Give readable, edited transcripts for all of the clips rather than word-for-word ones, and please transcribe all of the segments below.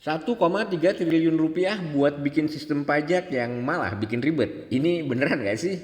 1,3 triliun rupiah buat bikin sistem pajak yang malah bikin ribet. Ini beneran gak sih?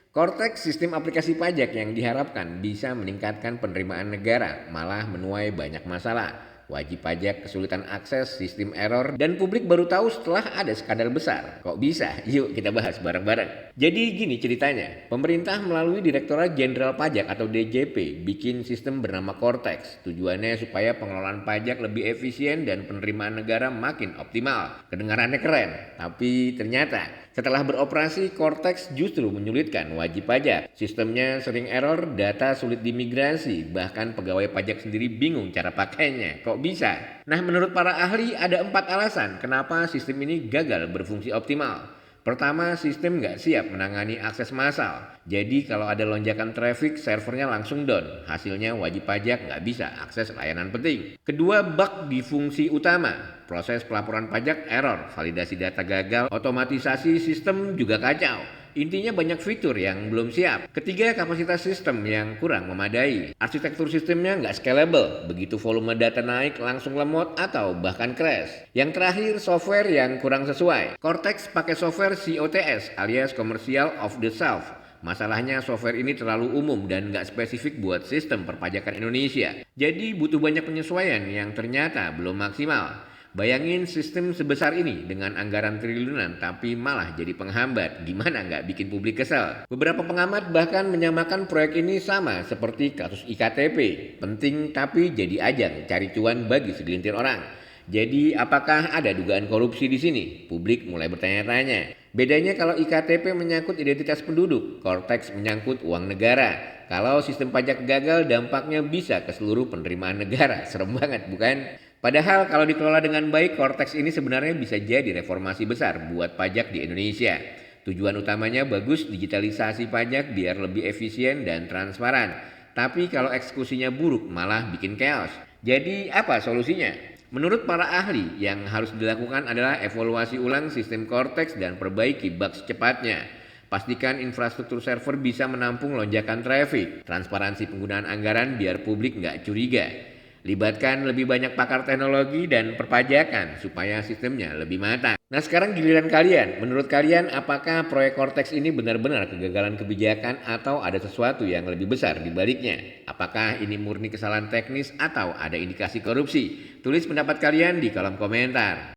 Cortex sistem aplikasi pajak yang diharapkan bisa meningkatkan penerimaan negara, malah menuai banyak masalah. Wajib pajak kesulitan akses, sistem error, dan publik baru tahu setelah ada skandal besar. Kok bisa? Yuk kita bahas bareng-bareng. Jadi gini ceritanya, pemerintah melalui Direktorat Jenderal Pajak atau DJP bikin sistem bernama Cortex. Tujuannya supaya pengelolaan pajak lebih efisien dan penerimaan negara makin optimal. Kedengarannya keren, tapi ternyata setelah beroperasi, Cortex justru menyulitkan wajib pajak. Sistemnya sering error, data sulit dimigrasi, bahkan pegawai pajak sendiri bingung cara pakainya. Kok bisa? Nah, menurut para ahli ada 4 alasan kenapa sistem ini gagal berfungsi optimal. Pertama, sistem nggak siap menangani akses massal. Jadi kalau ada lonjakan traffic, servernya langsung down. Hasilnya wajib pajak nggak bisa akses layanan penting. Kedua, bug di fungsi utama. Proses pelaporan pajak error, validasi data gagal, otomatisasi sistem juga kacau. Intinya banyak fitur yang belum siap. Ketiga, kapasitas sistem yang kurang memadai. Arsitektur sistemnya nggak scalable. Begitu volume data naik langsung lemot atau bahkan crash. Yang terakhir, software yang kurang sesuai. Cortex pakai software COTS alias Commercial Off the Shelf. Masalahnya software ini terlalu umum dan nggak spesifik buat sistem perpajakan Indonesia. Jadi butuh banyak penyesuaian yang ternyata belum maksimal. Bayangin sistem sebesar ini dengan anggaran triliunan tapi malah jadi penghambat. Gimana nggak bikin publik kesal? Beberapa pengamat bahkan menyamakan proyek ini sama seperti kasus IKTP. Penting tapi jadi ajang cari cuan bagi segelintir orang. Jadi apakah ada dugaan korupsi di sini? Publik mulai bertanya-tanya. Bedanya kalau IKTP menyangkut identitas penduduk, Cortex menyangkut uang negara. Kalau sistem pajak gagal dampaknya bisa ke seluruh penerimaan negara. Serem banget bukan? Padahal kalau dikelola dengan baik, Cortex ini sebenarnya bisa jadi reformasi besar buat pajak di Indonesia. Tujuan utamanya bagus digitalisasi pajak biar lebih efisien dan transparan. Tapi kalau eksekusinya buruk malah bikin chaos. Jadi apa solusinya? Menurut para ahli, yang harus dilakukan adalah evaluasi ulang sistem Cortex dan perbaiki bug secepatnya. Pastikan infrastruktur server bisa menampung lonjakan traffic, transparansi penggunaan anggaran biar publik nggak curiga. Libatkan lebih banyak pakar teknologi dan perpajakan supaya sistemnya lebih matang. Nah sekarang giliran kalian, menurut kalian apakah proyek Cortex ini benar-benar kegagalan kebijakan atau ada sesuatu yang lebih besar di baliknya? Apakah ini murni kesalahan teknis atau ada indikasi korupsi? Tulis pendapat kalian di kolom komentar.